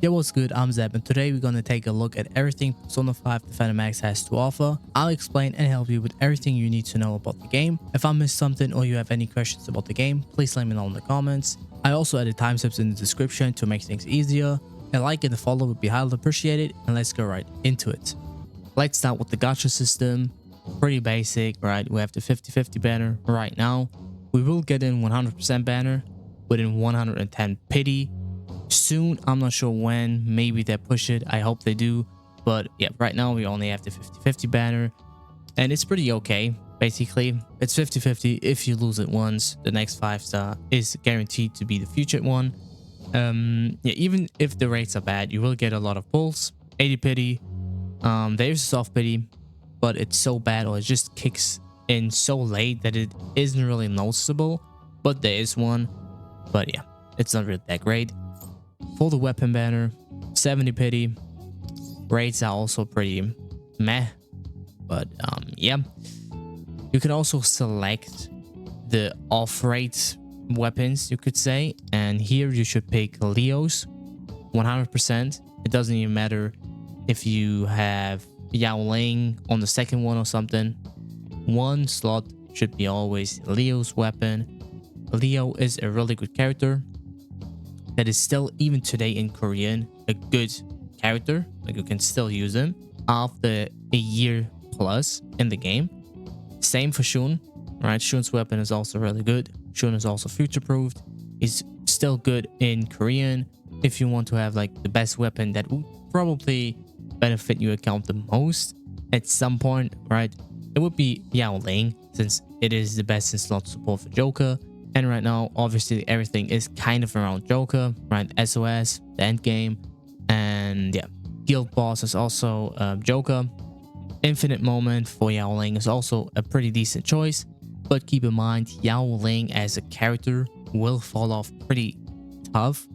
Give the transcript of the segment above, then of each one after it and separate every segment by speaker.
Speaker 1: Yo, what's good? I'm Zeb, and today we're going to take a look at everything Persona 5 Defender Max has to offer. I'll explain and help you with everything you need to know about the game. If I missed something or you have any questions about the game, please let me know in the comments. I also added timestamps in the description to make things easier. A like and a follow would be highly appreciated, and let's go right into it. Let's start with the gacha system. Pretty basic, right? We have the 50-50 banner right now. We will get in 100% banner within 110 pity. Soon, I'm not sure when, maybe they push it, I hope they do, but yeah, right now we only have the 50-50 banner and it's pretty okay. Basically, it's 50-50. If you lose it once, the next 5-star is guaranteed to be the future one. Yeah, even if the rates are bad, you will get a lot of pulls. 80 pity, there's soft pity, but it's so bad, or it just kicks in so late that it isn't really noticeable, but there is one. But yeah, it's not really that great. For the weapon banner, 70 pity. Rates are also pretty meh, but yeah. You can also select the off-rate weapons, you could say, and here you should pick Leo's 100%. It doesn't even matter if you have Rerolling on the second one or something. One slot should be always Leo's weapon. Leo is a really good character that is still, even today in Korean, a good character. Like, you can still use him after a year plus in the game. Same for Shun, right? Shun's weapon is also really good. Shun is also future-proofed. He's still good in Korean. If you want to have like the best weapon that would probably benefit your account the most at some point, right? It would be Rerolling, since it is the best in slot support for Joker. And right now, obviously, everything is kind of around Joker, right? SOS, the end game, and yeah, Guild Boss is also Joker. Infinite Moment for Rerolling is also a pretty decent choice, but keep in mind, Rerolling as a character will fall off pretty tough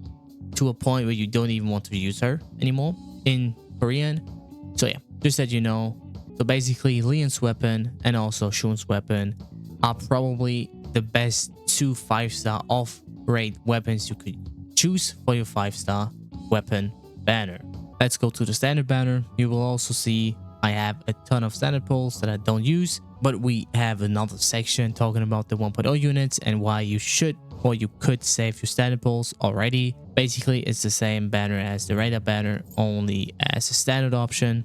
Speaker 1: to a point where you don't even want to use her anymore in Korean. So yeah, just that you know. So basically, Leon's weapon and also Shun's weapon are probably the best 2 5-star off-rate weapons you could choose for your 5-star weapon banner. Let's go to the standard banner. You will also see I have a ton of standard pulls that I don't use, but we have another section talking about the 1.0 units and why you should or you could save your standard pulls already. Basically, it's the same banner as the radar banner, only as a standard option.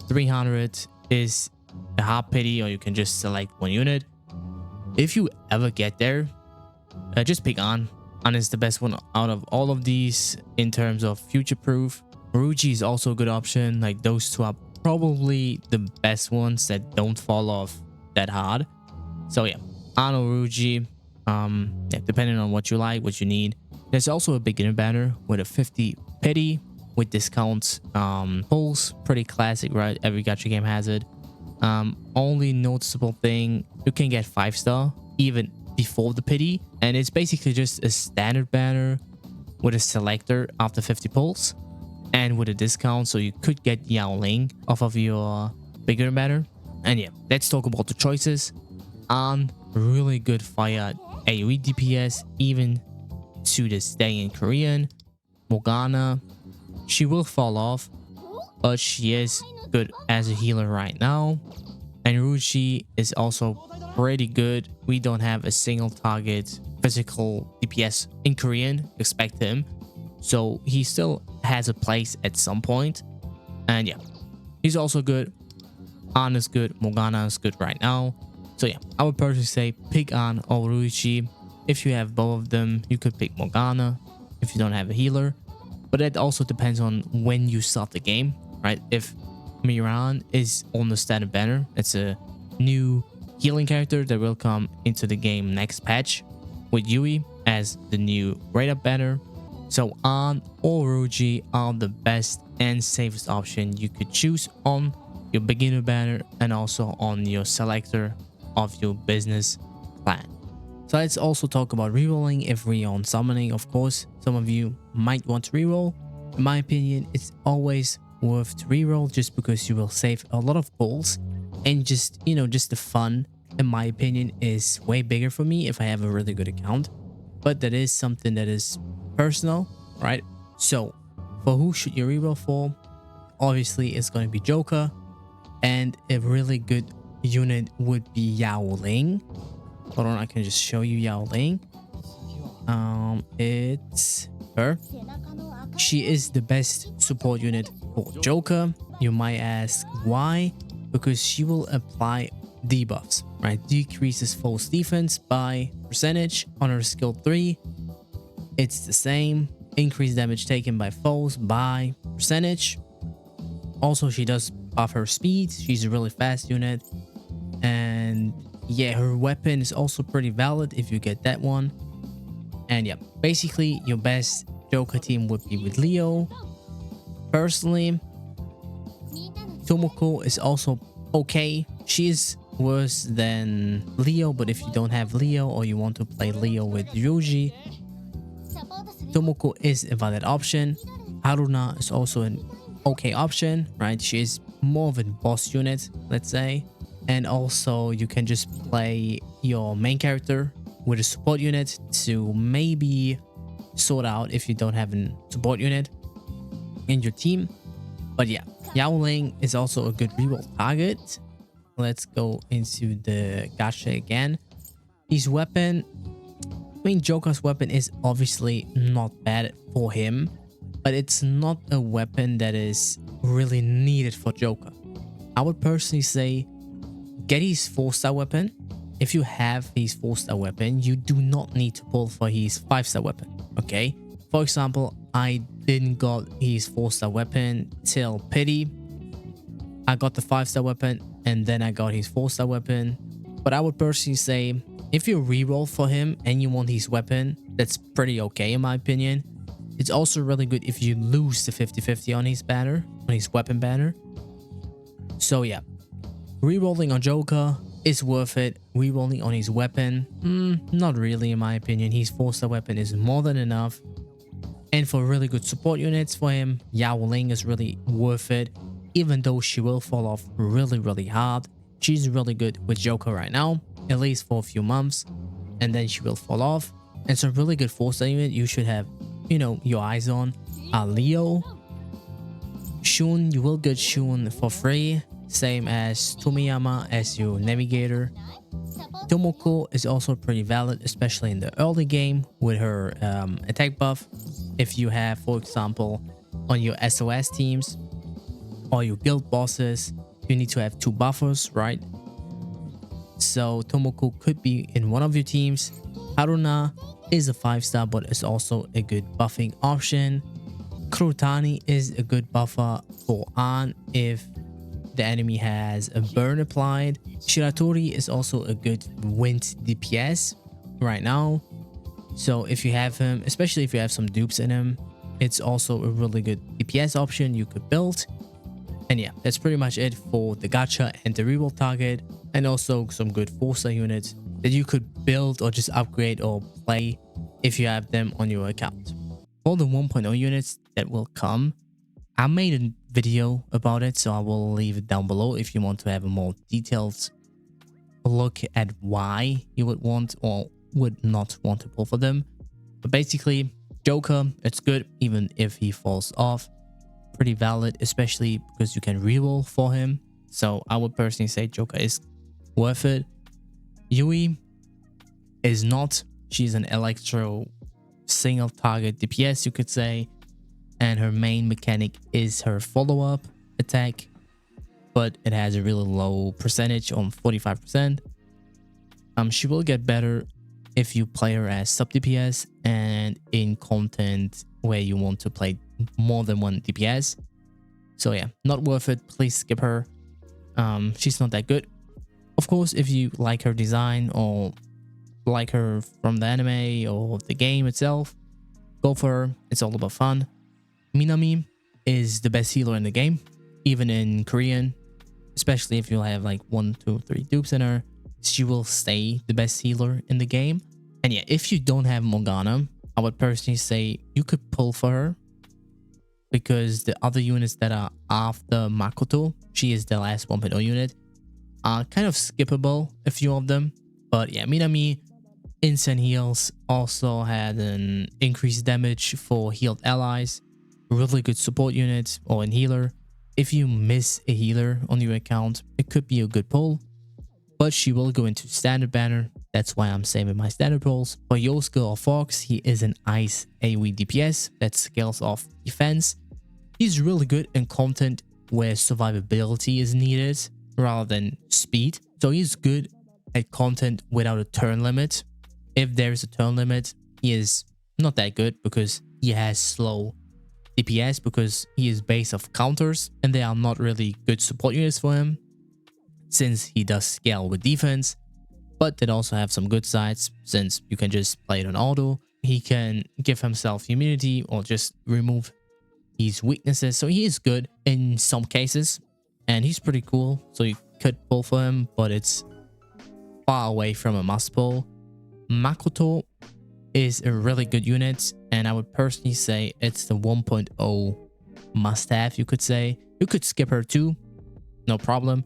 Speaker 1: 300 is a hard pity, or you can just select one unit. If you ever get there, just pick On. On is the best one out of all of these in terms of future-proof. Ruji is also a good option. Like, those two are probably the best ones that don't fall off that hard. So yeah, On or Ruji, yeah, depending on what you like, what you need. There's also a beginner banner with a 50 pity with discounts. Pulls, pretty classic, right? Every gacha game has it. Only noticeable thing, you can get 5-star even before the pity, and it's basically just a standard banner with a selector after 50 pulls and with a discount, so you could get Rerolling off of your bigger banner. And yeah, let's talk about the choices. On really good fire AoE DPS even to this day in Korean. Morgana, she will fall off, but she is good as a healer right now. And Ruji is also pretty good. We don't have a single target physical DPS in Korean, expect him, so he still has a place at some point. And yeah, he's also good. On is good, Morgana is good right now. So yeah, I would personally say pick On or Ruji. If you have both of them, you could pick Morgana if you don't have a healer, but it also depends on when you start the game, right? If Miran is on the standard banner, it's a new healing character that will come into the game next patch with Yui as the new radar banner. So On or Ruji are the best and safest option you could choose on your beginner banner and also on your selector of your business plan. So let's also talk about rerolling if we are on summoning. Of course, some of you might want to reroll. In my opinion, it's always worth to reroll just because you will save a lot of pulls, and just, you know, just the fun, in my opinion, is way bigger for me if I have a really good account. But that is something that is personal, right? So For who should you reroll for? Obviously, it's going to be Joker. And a really good unit would be Rerolling. Hold on, I can just show you Rerolling. It's her. She is the best support unit for Joker. You might ask why? Because she will apply debuffs, right? Decreases false defense by percentage on her skill 3. It's the same. Increased damage taken by foes by percentage. Also, she does buff her speed. She's a really fast unit. And yeah, her weapon is also pretty valid if you get that one. And yeah, basically your best Joker team would be with Leo. Personally, Tomoko is also okay. She's worse than Leo, but if you don't have Leo or you want to play Leo with Ryuji, Tomoko is a valid option. Haruna is also an okay option, right? She is more of a boss unit, let's say. And also you can just play your main character with a support unit to maybe sort out if you don't have a support unit in your team. But yeah, Rerolling is also a good reroll target. Let's go into the gacha again. His weapon, I mean, Joker's weapon is obviously not bad for him, but it's not a weapon that is really needed for Joker. I would personally say get his 4-star weapon. If you have his 4-star weapon, you do not need to pull for his 5-star weapon, okay? For example, I didn't got his 4-star weapon till Pity. I got the 5-star weapon and then I got his 4-star weapon. But I would personally say if you reroll for him and you want his weapon, that's pretty okay in my opinion. It's also really good if you lose the 50-50 on his banner, on his weapon banner. So yeah, rerolling on Joker is worth it. Rerolling on his weapon, not really in my opinion. His 4-star weapon is more than enough. And for really good support units for him, Rerolling is really worth it. Even though she will fall off really hard, she's really good with Joker right now, at least for a few months, and then she will fall off. And some really good 4-star unit you should have, you know, your eyes on are Leo, Shun. You will get Shun for free, same as Tomiyama as your navigator. Tomoko is also pretty valid, especially in the early game with her attack buff. If you have, for example, on your SOS teams or your guild bosses, you need to have 2 buffers, right? So Tomoko could be in one of your teams. Haruna is a 5-star, but is also a good buffing option. Kurotani is a good buffer for An if the enemy has a burn applied. Shiratori is also a good wind DPS right now. So if you have him, especially if you have some dupes in him, it's also a really good DPS option you could build. And yeah, that's pretty much it for the gacha and the reroll target, and also some good 4-star units that you could build or just upgrade or play if you have them on your account. For the 1.0 units that will come, I made a video about it, so I will leave it down below if you want to have a more detailed look at why you would want or would not want to pull for them. But basically, Joker, it's good even if he falls off. Pretty valid, especially because you can reroll for him. So I would personally say Joker is worth it. Yui is not. She's an electro single target DPS, you could say, and her main mechanic is her follow-up attack, but it has a really low percentage on 45%. She will get better if you play her as sub DPS and in content where you want to play more than one DPS. So yeah, not worth it. Please skip her. She's not that good. Of course, if you like her design or like her from the anime or the game itself, go for her. It's all about fun. Minami is the best healer in the game, even in Korean, especially if you have like 1, 2, 3 dupes in her. She will stay the best healer in the game. And yeah, if you don't have Morgana, I would personally say you could pull for her, because the other units that are after Makoto, she is the last 1.0 unit, are kind of skippable, a few of them. But yeah, Minami instant heals, also had an increased damage for healed allies. really good support unit or a healer. If you miss a healer on your account, it could be a good pull, but she will go into standard banner. That's why I'm saving my standard pulls. For Yosuke or Fox, he is an ice AoE DPS that scales off defense. He's really good in content where survivability is needed rather than speed. So he's good at content without a turn limit. If there's a turn limit, he is not that good because he has slow DPS because he is based off counters and they are not really good support units for him since he does scale with defense. But they also have some good sides since you can just play it on auto. He can give himself immunity or just remove his weaknesses. So he is good in some cases and he's pretty cool. So you could pull for him, but it's far away from a must pull. Makoto is a really good unit and I would personally say it's the 1.0 must have, you could say. You could skip her too, no problem,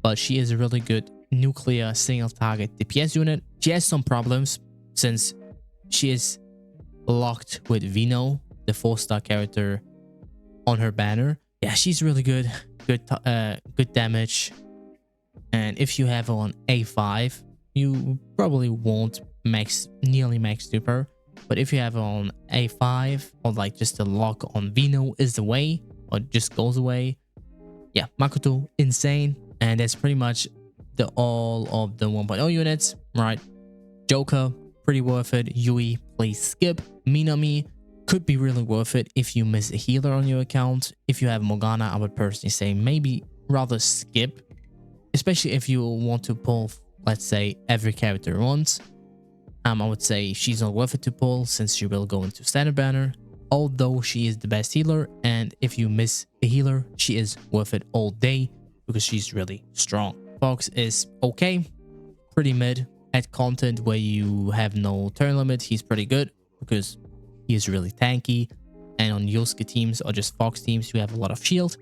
Speaker 1: but she is a really good nuclear single target DPS unit. She has some problems since she is locked with Vino, the 4-star character on her banner. Yeah, she's really good, good damage. And if you have her on A5, you probably won't nearly max super. But if you have her on A5 or like just a lock on Vino is the way or just goes away, yeah, Makoto insane. And that's pretty much all of the 1.0 units, right? Joker, pretty worth it. Yui, please skip. Minami could be really worth it if you miss a healer on your account. If you have Morgana, I would personally say maybe rather skip, especially if you want to pull, let's say, every character once. I would say she's not worth it to pull since she will go into standard banner, although she is the best healer. And if you miss a healer, she is worth it all day because she's really strong. Fox is okay, pretty mid at content where you have no turn limit. He's pretty good because he is really tanky. And on Yosuke teams or just Fox teams, you have a lot of shield.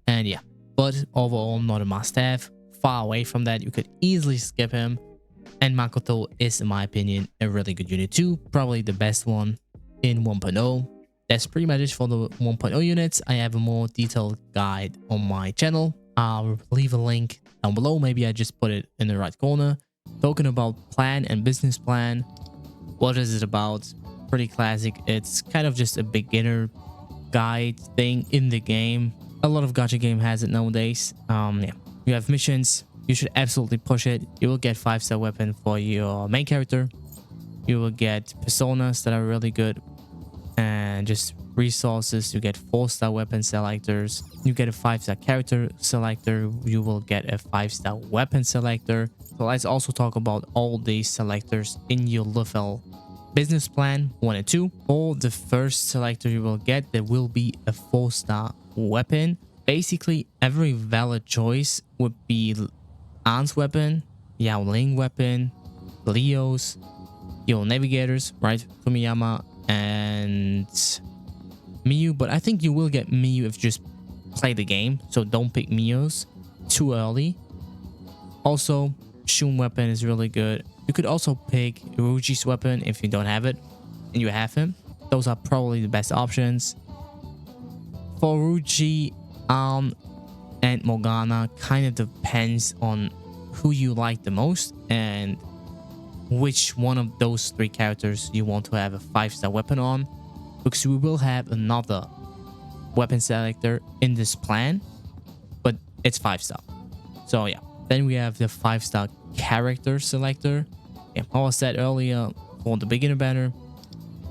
Speaker 1: And yeah, but overall not a must have. Far away from that, you could easily skip him. And Makoto is, in my opinion, a really good unit too. Probably the best one in 1.0. That's pretty much it for the 1.0 units. I have a more detailed guide on my channel. I'll leave a link down below. Maybe I just put it in the right corner. Talking about plan and business plan. What is it about? Pretty classic. It's kind of just a beginner guide thing in the game. A lot of gacha game has it nowadays. Yeah, you have missions. You should absolutely push it. You will get 5-star weapon for your main character. You will get personas that are really good. And just resources. You get 4-star weapon selectors. You get a 5-star character selector. You will get a 5-star weapon selector. So let's also talk about all these selectors in your Lufel business plan 1 and 2. For the first selector you will get, there will be a 4-star weapon. Basically, every valid choice would be An's weapon, Yao Ling weapon, Leo's, your navigators, right? Fumiyama and Miyu. But I think you will get Miyu if you just play the game. So don't pick Miyu's too early. Also, Shun weapon is really good. You could also pick Uruji's weapon if you don't have it and you have him. Those are probably the best options. For Uruji, and Morgana kind of depends on who you like the most and which one of those 3 characters you want to have a 5-star weapon on, because we will have another weapon selector in this plan, but it's 5-star. So yeah, then we have the 5-star character selector. Yeah, how I said earlier, for the beginner banner,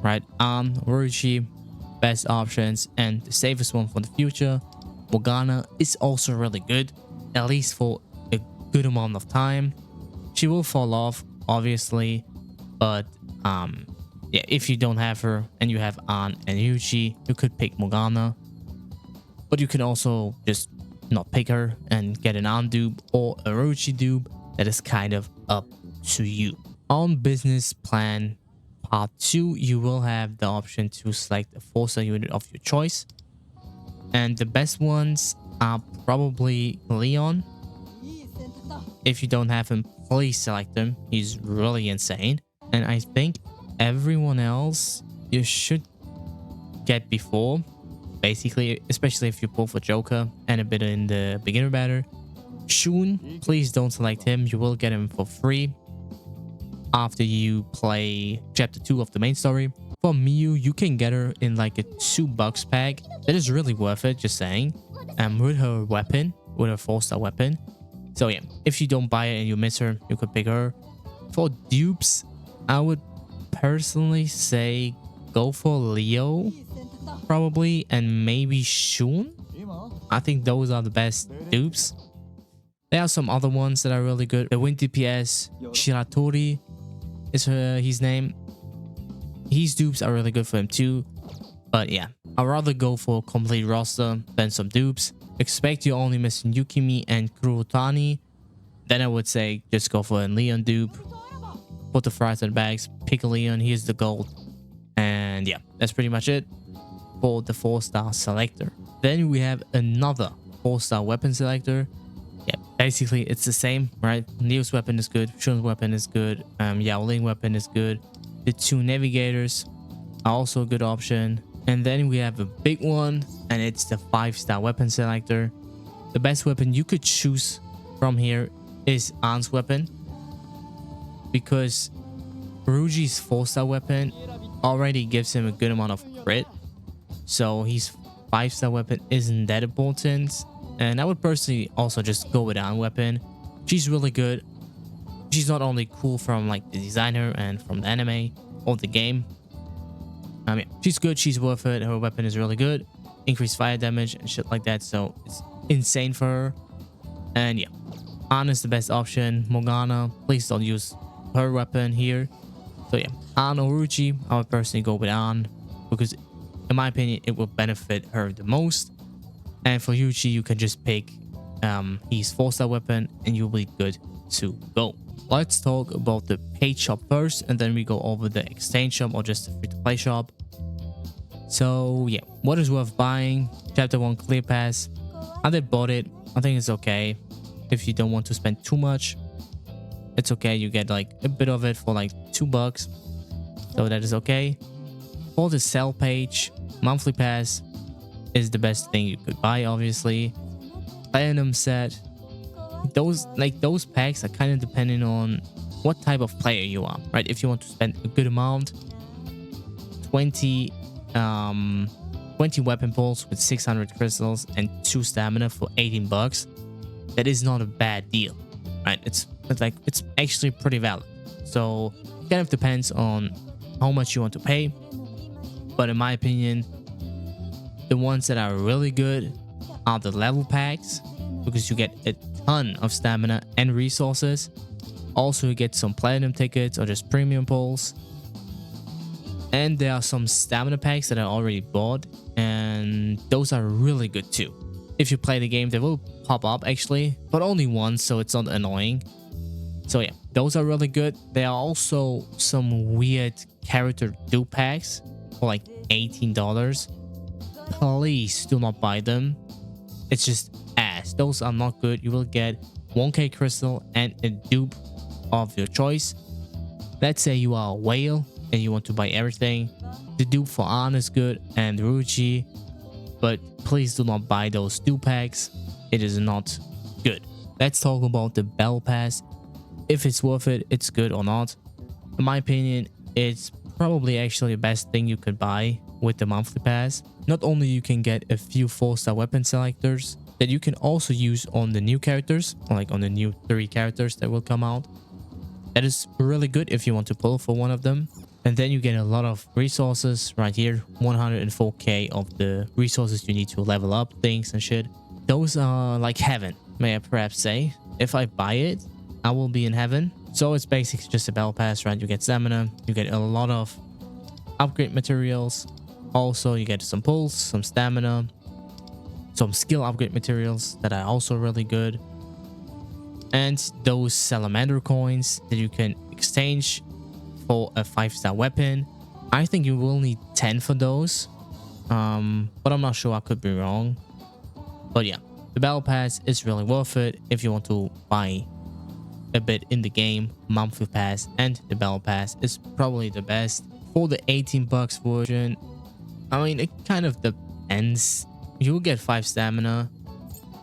Speaker 1: right? Uruji, best options, and the safest one for the future. Morgana is also really good, at least for a good amount of time. She will fall off, obviously, but yeah, if you don't have her and you have An and Yuji, you could pick Morgana. But you can also just not pick her and get an An dupe or a Uruji dupe. That is kind of up to you. On business plan part 2, you will have the option to select a 4-star unit of your choice. And the best ones are probably Leon. If you don't have him, please select him. He's really insane. And I think everyone else you should get before. basically, especially if you pull for Joker and a bit in the beginner banner. Shun, please don't select him. You will get him for free after you play chapter 2 of the main story. For Miu, you can get her in like a $2 pack. That is really worth it, just saying. With her weapon, with her 4-star weapon. So yeah, if you don't buy it and you miss her, you could pick her. For dupes, I would personally say go for Leo, probably, and maybe Shun. I think those are the best dupes. There are some other ones that are really good. The Wind DPS, Shiratori is his name. His dupes are really good for him too. But yeah, I'd rather go for a complete roster than some dupes. Expect you're only missing Yukimi and Kurotani. Then I would say just go for a Leon dupe. Put the fries in the bags. Pick a Leon. Here's the gold. And yeah, that's pretty much it for the 4-star selector. Then we have another 4-star weapon selector. Yeah, basically it's the same, right? Leo's weapon is good. Shun's weapon is good. Yao Ling weapon is good. The 2 navigators are also a good option. And then we have a big one, and it's the 5-star weapon selector. The best weapon you could choose from here is An's weapon, because Ruji's 4-star weapon already gives him a good amount of crit, so his 5-star weapon isn't that important. And I would personally also just go with An weapon. She's really good. She's not only cool from like the designer and from the anime or the game. Yeah, she's good, she's worth it. Her weapon is really good, increased fire damage and shit like that, so it's insane for her. And yeah, An is the best option. Morgana, please don't use her weapon here. So yeah, An or Ruchi, I would personally go with An, because in my opinion it will benefit her the most. And for Yuji, you can just pick his 4-star weapon and you'll be good to go. Let's talk about the paid shop first, and then we go over the exchange shop or just the free-to-play shop. So yeah, what is worth buying? Chapter 1 clear pass. I did bought it. I think it's okay. If you don't want to spend too much, it's okay. You get like a bit of it for like $2. So that is okay. For the sell page, monthly pass is the best thing you could buy, obviously. Platinum set. Those packs are kind of depending on what type of player you are, right? If you want to spend a good amount, 20 weapon pulls with 600 crystals and 2 stamina for $18, that is not a bad deal, right? It's actually pretty valid. So it kind of depends on how much you want to pay, but in my opinion, the ones that are really good are the level packs, because you get a ton of stamina and resources. Also, you get some platinum tickets or just premium pulls. And there are some stamina packs that I already bought, and those are really good too. If you play the game, they will pop up actually, but only once, so it's not annoying. So yeah, those are really good. There are also some weird character dupe packs for like $18. Please do not buy them. It's just ass. Those are not good. You will get 1k crystal and a dupe of your choice. Let's say you are a whale and you want to buy everything. The dupe for An is good and Ruchi, but please do not buy those dupe packs. It is not good. Let's talk about the Battle Pass. If it's worth it, it's good or not. In my opinion, it's probably actually the best thing you could buy with the monthly pass. Not only you can get a few 4-star weapon selectors that you can also use on the new characters, like on the new 3 characters that will come out. That is really good if you want to pull for one of them. And then you get a lot of resources right here, 104k of the resources you need to level up things and shit. Those are like heaven, may I perhaps say. If I buy it, I will be in heaven. So it's basically just a battle pass, right? You get stamina, you get a lot of upgrade materials. Also, you get some pulls, some stamina, some skill upgrade materials that are also really good. And those salamander coins that you can exchange for a 5-star weapon. I think you will need 10 for those. But I'm not sure, I could be wrong. But yeah, the battle pass is really worth it if you want to buy a bit in the game. Monthly pass and the battle pass is probably the best. For the $18 version, I mean, it kind of ends, you will get 5 stamina,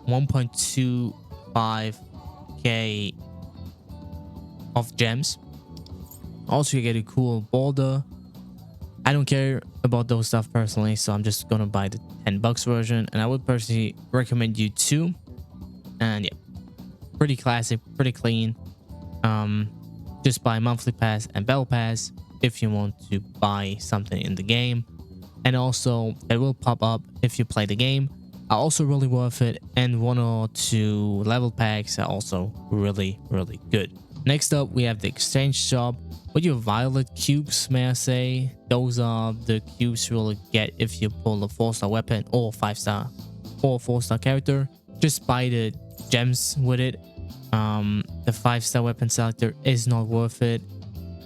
Speaker 1: 1.25k of gems. Also, you get a cool border. I don't care about those stuff personally, so I'm just gonna buy the $10 version, and I would personally recommend you too. And yeah, pretty classic, pretty clean. Just buy monthly pass and battle pass if you want to buy something in the game, and also it will pop up if you play the game. Are also really worth it, and 1 or 2 level packs are also really good. Next up, we have the exchange shop with your violet cubes, may I say. Those are the cubes you will get if you pull a 4-star weapon or 5-star or 4-star character. Just buy the gems with it. The 5-star weapon selector is not worth it,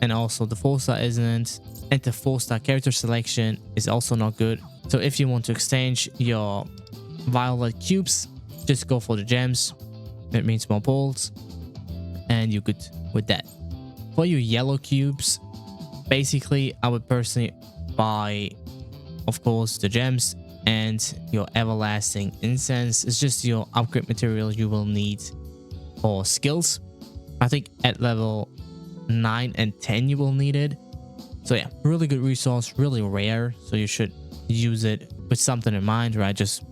Speaker 1: and also the 4-star isn't, and the 4-star character selection is also not good. So if you want to exchange your violet cubes, just go for the gems. It means more pulls, and you're good with that. For your yellow cubes, basically I would personally buy, of course, the gems and your everlasting incense. It's just your upgrade material you will need for skills. I think at level 9 and 10 you will need it. So yeah, really good resource, really rare, so you should use it with something in mind, right? Just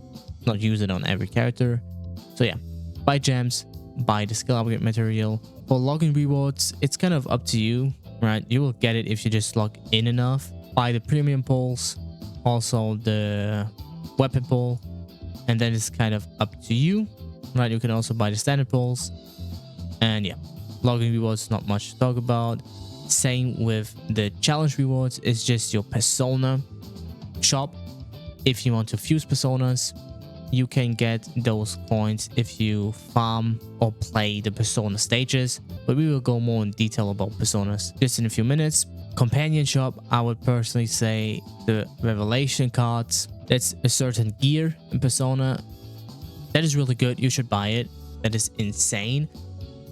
Speaker 1: not use it on every character. So yeah, buy gems, buy the skill upgrade material. For login rewards, it's kind of up to you, right? You will get it if you just log in enough. Buy the premium pulls, also the weapon pull, and then it's kind of up to you, right? You can also buy the standard pulls, and yeah, login rewards, not much to talk about. Same with the challenge rewards, it's just your persona shop. If you want to fuse personas, you can get those coins if you farm or play the persona stages, but we will go more in detail about personas just in a few minutes. Companion shop, I would personally say the revelation cards. That's a certain gear in persona that is really good. You should buy it. That is insane.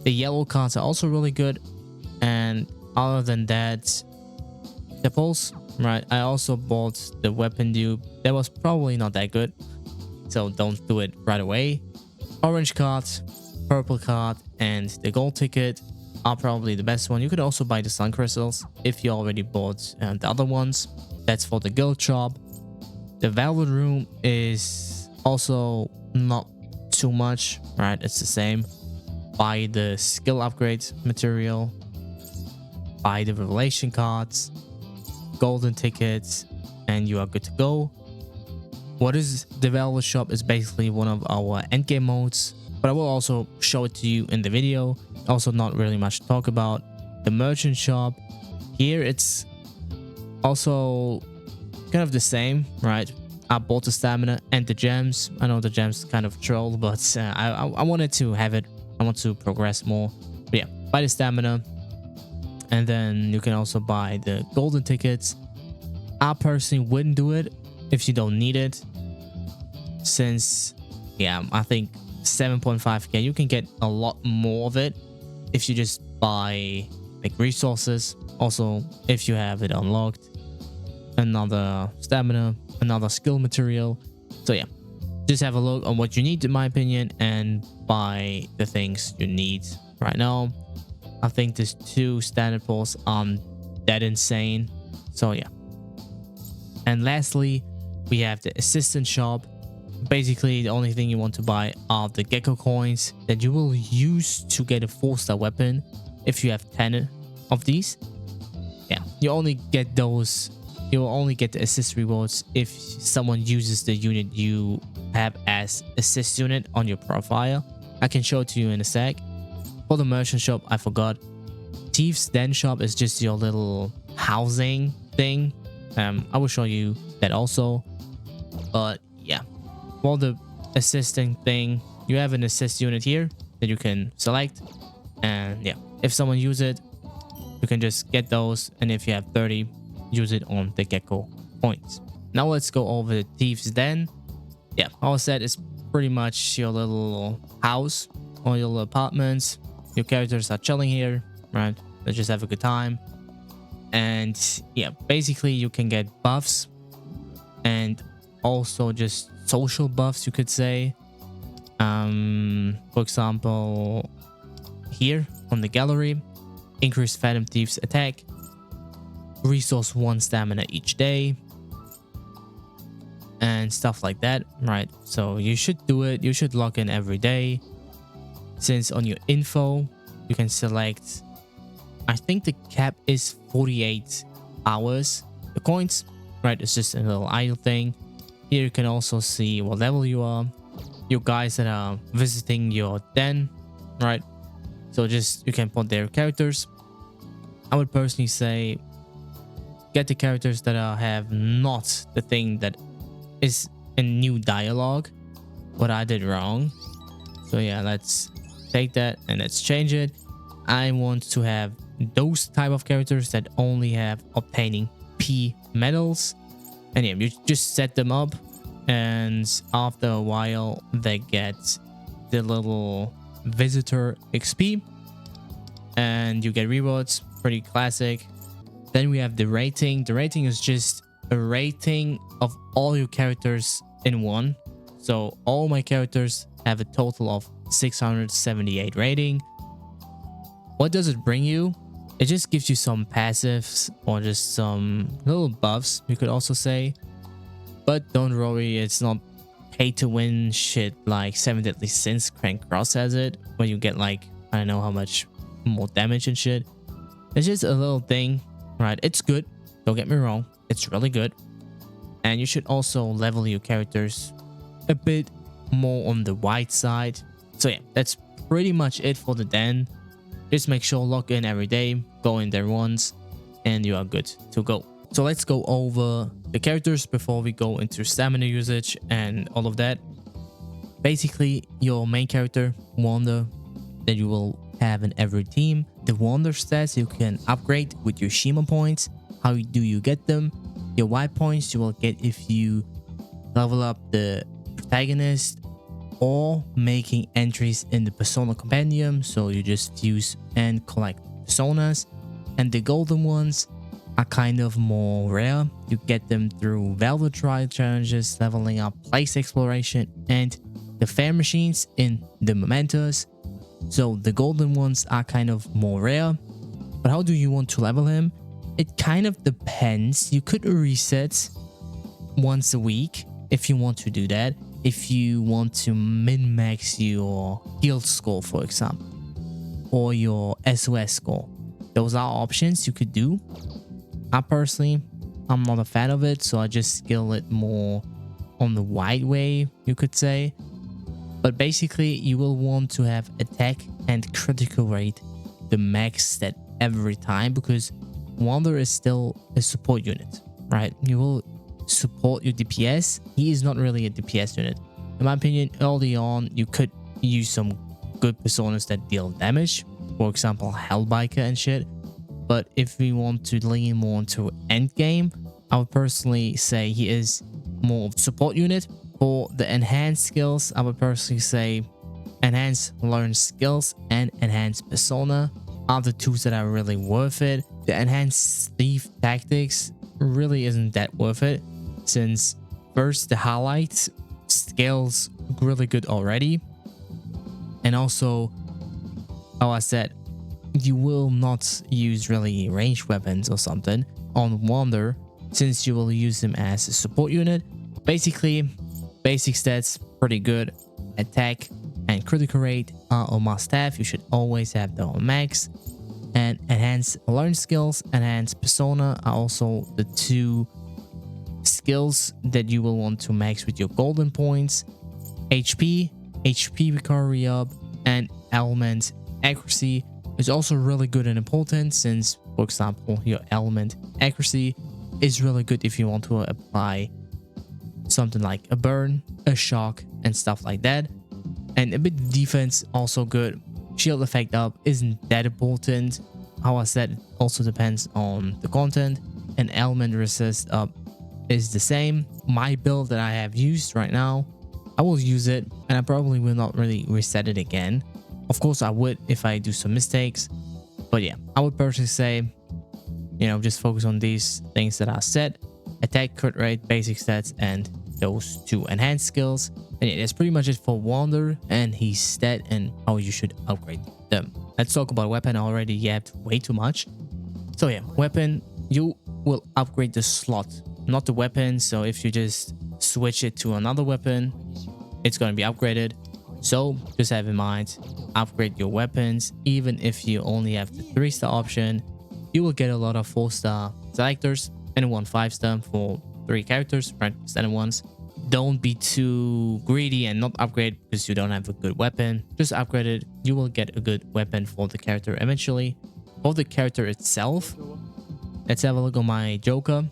Speaker 1: The yellow cards are also really good, and other than that, the pulls, right? I also bought the weapon dupe. That was probably not that good, so don't do it right away. Orange card, purple card, and the gold ticket are probably the best one. You could also buy the sun crystals if you already bought the other ones. That's for the guild shop. The velvet room is also not too much, right? It's the same. Buy the skill upgrade material, buy the revelation cards, golden tickets, and you are good to go. What is the velvet shop is basically one of our endgame modes, but I will also show it to you in the video. Also not really much to talk about. The merchant shop, here it's also kind of the same, right? I bought the stamina and the gems. I know the gems kind of troll, but I wanted to have it. I want to progress more. But yeah, buy the stamina, and then you can also buy the golden tickets. I personally wouldn't do it if you don't need it, since yeah, I think 7.5k you can get a lot more of it if you just buy like resources. Also, if you have it unlocked, another stamina, another skill material. So yeah, just have a look on what you need, in my opinion, and buy the things you need. Right now I think these 2 standard pulls aren't that insane, so yeah. And lastly, we have the assistant shop. Basically, the only thing you want to buy are the gecko coins that you will use to get a 4-star weapon if you have 10 of these. Yeah, you only get those. You will only get the assist rewards if someone uses the unit you have as assist unit on your profile. I can show it to you in a sec. For the merchant shop, I forgot. Thieves Den shop is just your little housing thing. I will show you that also. But yeah, for the assisting thing, you have an assist unit here that you can select, and yeah, if someone uses it, you can just get those, and if you have 30, use it on the gecko points. Now let's go over the Thieves Den. Yeah, all said, is pretty much your little house or your little apartments. Your characters are chilling here, right? They just have a good time. And yeah, basically you can get buffs and also just social buffs, you could say. For example, here on the gallery, increase Phantom Thief's attack, resource 1 stamina each day, and stuff like that, right? So you should do it. You should log in every day, since on your info you can select, I think the cap is 48 hours, the coins, right? It's just a little idle thing. Here you can also see what level you are, your guys that are visiting your den, right? So just you can put their characters. I would personally say get the characters that have not the thing that is a new dialogue, what I did wrong. So yeah, let's take that and let's change it. I want to have those type of characters that only have obtaining P medals, and yeah, you just set them up, and after a while they get the little visitor XP and you get rewards. Pretty classic. Then we have the rating. The rating is just a rating of all your characters in one. So all my characters have a total of 678 rating. What does it bring you? It just gives you some passives or just some little buffs, you could also say. But don't worry, it's not pay to win shit like 7 Deadly Sins Crank Cross has it, where you get like, I don't know how much more damage and shit. It's just a little thing, right? It's good, don't get me wrong, it's really good. And you should also level your characters a bit more on the wide side. So yeah, that's pretty much it for the den. Just make sure log in every day, go in there once, and you are good to go. So let's go over the characters before we go into stamina usage and all of that. Basically, your main character, Wander, that you will have in every team. The Wander stats you can upgrade with your Shima points. How do you get them? Your Y points you will get if you level up the protagonist or making entries in the Persona Compendium. So you just fuse and collect personas. And the golden ones are kind of more rare. You get them through Velvet Trial challenges, leveling up place exploration, and the fair machines in the mementos. So the golden ones are kind of more rare. But how do you want to level him? It kind of depends. You could reset once a week if you want to do that. If you want to min-max your guild score, for example, or your SOS score, those are options you could do. I'm not a fan of it, so I just skill it more on the wide way, you could say. But basically, you will want to have attack and critical rate the max stat every time, because Wander is still a support unit, right? You will support your DPS. He is not really a DPS unit. In my opinion, early on, you could use some good personas that deal damage, for example, Hellbiker and shit. But if we want to lean more into end game, I would personally say he is more of a support unit. For the enhanced skills, I would personally say enhance learn skills and enhance persona are the tools that are really worth it. The enhanced thief tactics really isn't that worth it, since first the highlights scales really good already, and also, how I said, you will not use really ranged weapons or something on Wander, since you will use them as a support unit. Basically, basic stats pretty good. Attack and critical rate are on must have. You should always have them on max. And enhance learn skills, enhance persona are also the two skills that you will want to max with your golden points. HP recovery up, and element accuracy is also really good and important, since, for example, your element accuracy is really good if you want to apply something like a burn, a shock, and stuff like that. And a bit defense also good. Shield effect up isn't that important. How I said, it also depends on the content. And element resist up is the same. My build that I have used right now, I will use it, and I probably will not really reset it again. Of course I would if I do some mistakes, but yeah, I would personally say, just focus on these things that I said: attack, crit rate, basic stats, and those two enhanced skills. And yeah, that's pretty much it for Wander and his stat and how you should upgrade them. Let's talk about weapon. I already yapped way too much. So yeah, weapon, you will upgrade the slot, not the weapon. So if you just switch it to another weapon, it's going to be upgraded. So just have in mind, upgrade your weapons. Even if you only have the 3-star option, you will get a lot of 4-star selectors and 1 5-star for 3 characters, right? Standard ones. Don't be too greedy and not upgrade because you don't have a good weapon. Just upgrade it. You will get a good weapon for the character eventually. For the character itself, let's have a look on my Joker.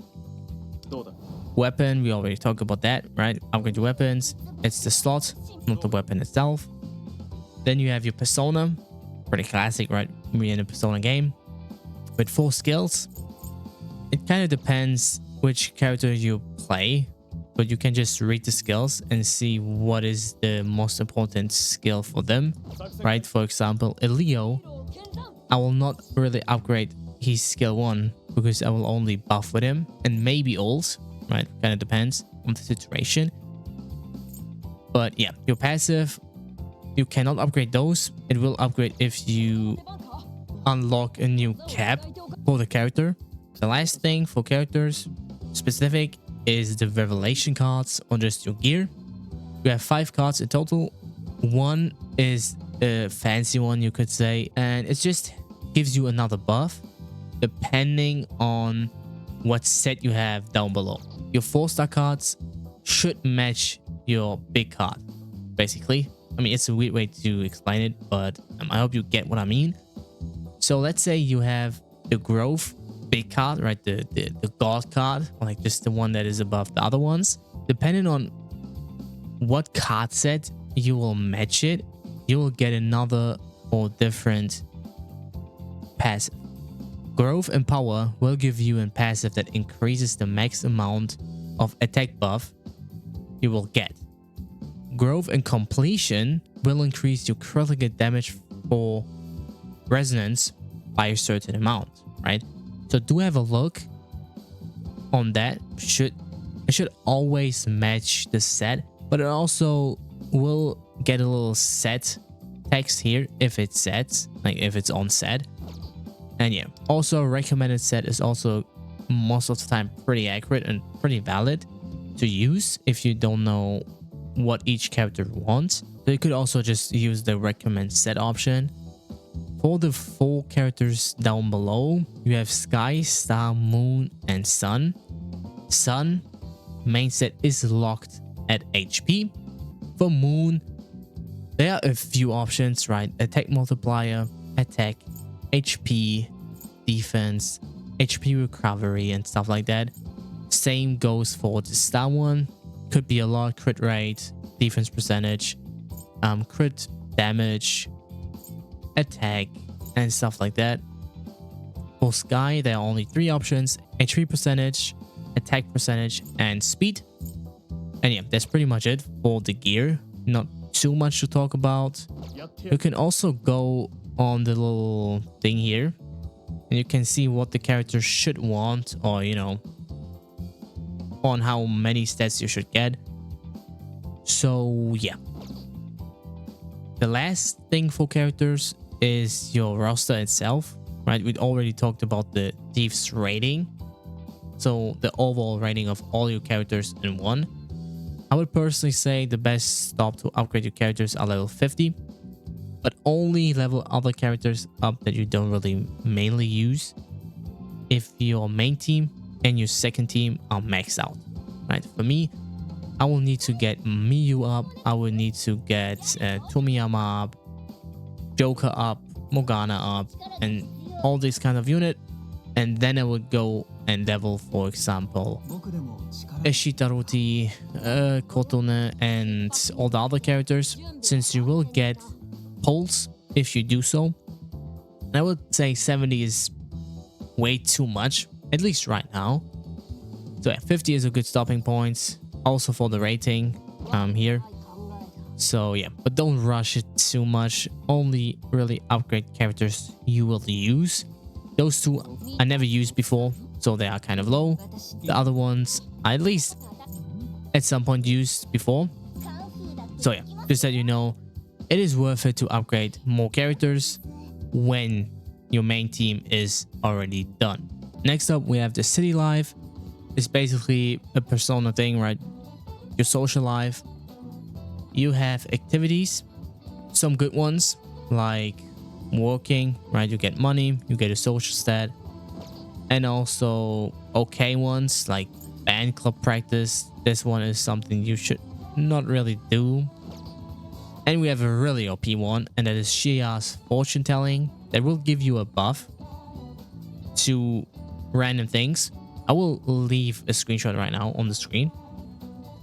Speaker 1: Weapon, we already talked about that, right? Upgrade your weapons. It's the slot, not the weapon itself. Then you have your persona. Pretty classic, right? We're in a persona game. With 4 skills. It kind of depends which character you play, but you can just read the skills and see what is the most important skill for them, right? For example, Leo, I will not really upgrade his skill 1 because I will only buff with him and maybe ult, right? Kind of depends on the situation. But yeah, your passive, you cannot upgrade those. It will upgrade if you unlock a new cap for the character. The last thing for characters specific is the revelation cards or just your gear. You have 5 cards in total. 1 is a fancy one, you could say, and it just gives you another buff depending on what set you have down below. Your 4-star cards should match your big card, basically. I mean, it's a weird way to explain it, but I hope you get what I mean. So let's say you have the growth big card, right? The god card, or like just the one that is above the other ones. Depending on what card set you will match it, you will get another or different passive. Growth and power will give you a passive that increases the max amount of attack buff you will get. Growth and completion will increase your critical damage for resonance by a certain amount, right? So do have a look on that. It should always match the set, but it also will get a little set text here if it's set, like if it's on set. And yeah, also recommended set is also most of the time pretty accurate and pretty valid to use if you don't know what each character wants. So you could also just use the recommend set option. For the 4 characters down below, you have Sky, Star, Moon, and Sun. Sun, main set is locked at HP. For Moon, there are a few options, right? Attack multiplier, attack, HP, defense, HP recovery, and stuff like that. Same goes for the Star one. Could be a lot, crit rate, defense percentage, crit damage, attack, and stuff like that. For Sky, there are only 3 options: HP percentage, attack percentage, and speed. And yeah, that's pretty much it for the gear. Not too much to talk about. You can also go on the little thing here and you can see what the character should want, or you know, on how many stats you should get. So yeah, the last thing for characters is your roster itself, right? We already talked about the Thief's rating, so the overall rating of all your characters in one. I would personally say the best stop to upgrade your characters are level 50, but only level other characters up that you don't really mainly use if your main team and your second team are maxed out, right? For me, I will need to get Miyu up, I will need to get Tomiyama up, Joker up, Morgana up, and all this kind of unit. And then I would go and level, for example, Eshitaruti, Kotone, and all the other characters, since you will get pulls if you do so. And I would say 70 is way too much, at least right now. So yeah, 50 is a good stopping point, also for the rating here. So yeah, but don't rush it too much. Only really upgrade characters you will use. Those two I never used before, so they are kind of low. The other ones, at least at some point used before. So yeah, just that you know, it is worth it to upgrade more characters when your main team is already done. Next up, we have the city life. It's basically a persona thing, right? Your social life. You have activities, some good ones like working, right? You get money, you get a social stat, and also okay ones like band club practice. This one is something you should not really do. And we have a really OP one, and that is Shia's fortune telling. That will give you a buff to random things. I will leave a screenshot right now on the screen.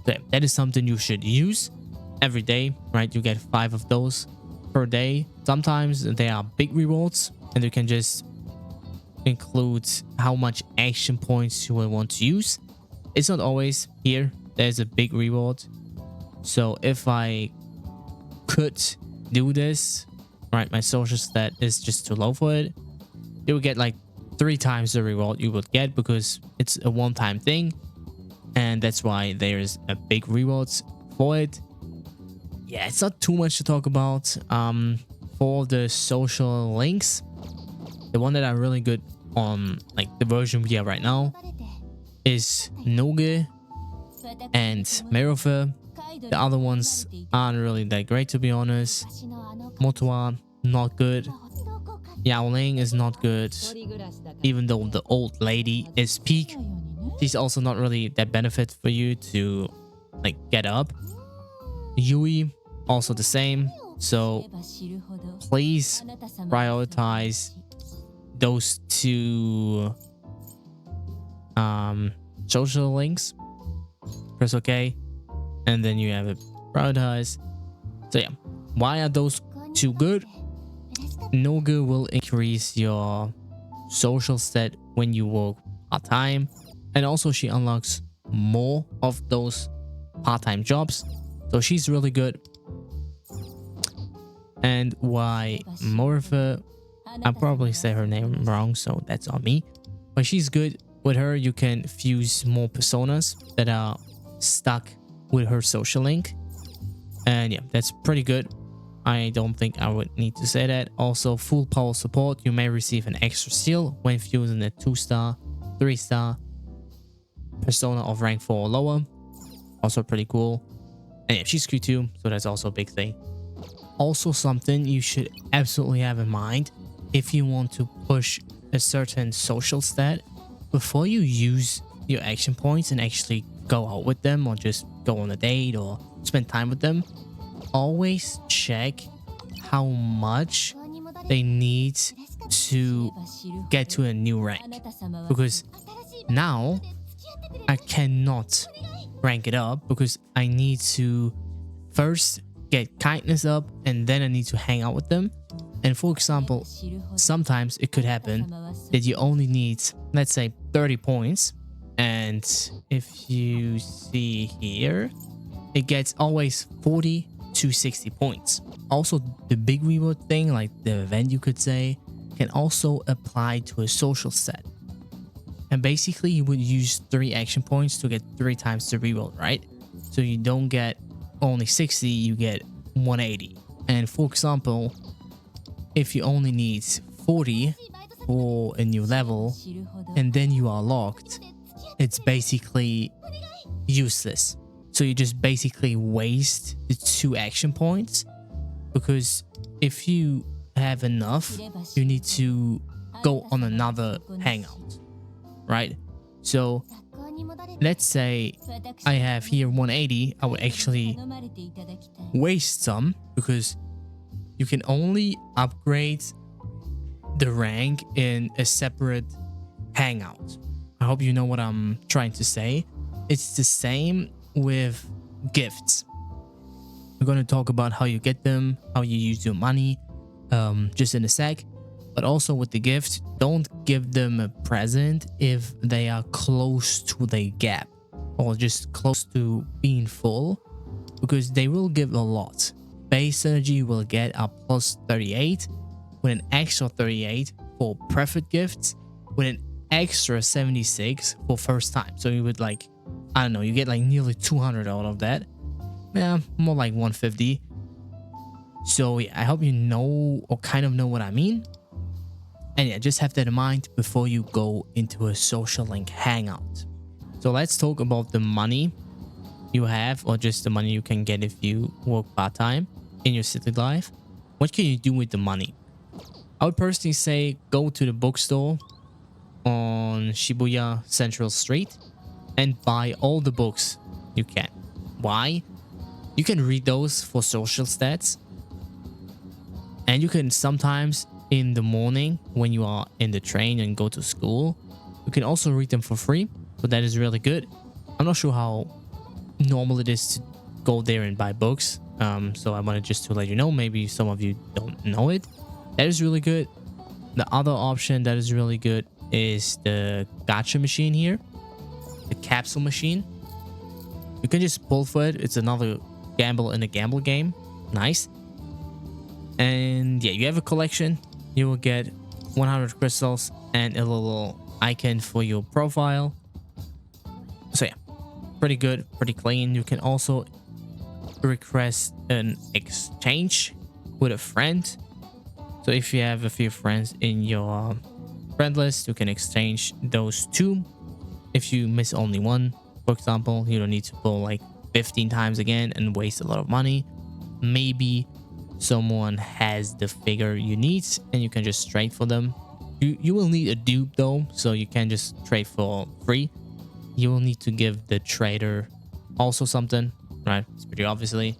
Speaker 1: So that is something you should use every day, right? You get 5 of those per day. Sometimes they are big rewards, and you can just include how much action points you will want to use. It's not always here. There's a big reward. So if I could do this, right, my social stat is just too low for it, you will get like 3 times the reward you would get because it's a one-time thing, and that's why there's a big rewards for it. Yeah, it's not too much to talk about. For the social links, the one that are really good on like the version we have right now is Noge and Merofe. The other ones aren't really that great, to be honest. Motua, not good. Yaoling is not good, even though the old lady is peak. She's also not really that benefit for you to like get up. Yui, also the same. So please prioritize those 2 social links. Press OK, and then you have it prioritized. So yeah, why are those 2 good? Nogu will increase your social stat when you work part-time, and also she unlocks more of those part-time jobs, so she's really good. And why Morphe, I probably say her name wrong, so that's on me, but she's good. With her you can fuse more personas that are stuck with her social link, and yeah, that's pretty good. I don't think I would need to say that. Also, full power support. You may receive an extra seal when fusing a 2-star, 3-star persona of rank 4 or lower. Also pretty cool. And yeah, she's Q2, so that's also a big thing. Also something you should absolutely have in mind if you want to push a certain social stat. Before you use your action points and actually go out with them or just go on a date or spend time with them, always check how much they need to get to a new rank, because now I cannot rank it up because I need to first get kindness up and then I need to hang out with them. And for example, sometimes it could happen that you only need, let's say, 30 points, and if you see here, it gets always 40 to 60 points. Also, the big reward thing, like the event you could say, can also apply to a social set. And basically you would use 3 action points to get 3 times the reward, right? So you don't get only 60, you get 180. And for example, if you only need 40 for a new level and then you are locked, it's basically useless. So you just basically waste the 2 action points, because if you have enough, you need to go on another hangout, right? So let's say I have here 180, I would actually waste some, because you can only upgrade the rank in a separate hangout. I hope you know what I'm trying to say. It's the same with gifts. We're going to talk about how you get them, how you use your money, just in a sec. But also with the gift, don't give them a present if they are close to the gap or just close to being full, because they will give a lot. Base energy will get a plus 38 with an extra 38 for preferred gifts with an extra 76 for first time. So you would like I don't know, you get like nearly 200 out of that. Yeah, more like 150. So yeah, I hope you know or kind of know what I mean. And yeah, just have that in mind before you go into a social link hangout. So let's talk about the money you have, or just the money you can get if you work part-time in your city life. What can you do with the money? I would personally say go to the bookstore on Shibuya Central Street and buy all the books you can. Why? You can read those for social stats, and you can sometimes in the morning when you are in the train and go to school, you can also read them for free. So that is really good. I'm not sure how normal it is to go there and buy books. So I wanted just to let you know, maybe some of you don't know it. That is really good. The other option that is really good is the gacha machine here, the capsule machine. You can just pull for it. It's another gamble in a gamble game. Nice. And yeah, you have a collection. You will get 100 crystals and a little icon for your profile. So yeah, pretty good, pretty clean. You can also request an exchange with a friend. So if you have a few friends in your friend list, you can exchange those two. If you miss only one, for example, you don't need to pull like 15 times again and waste a lot of money. Maybe someone has the figure you need and you can just trade for them. You will need a dupe though, so you can't just trade for free. You will need to give the trader also something, right? It's pretty obviously.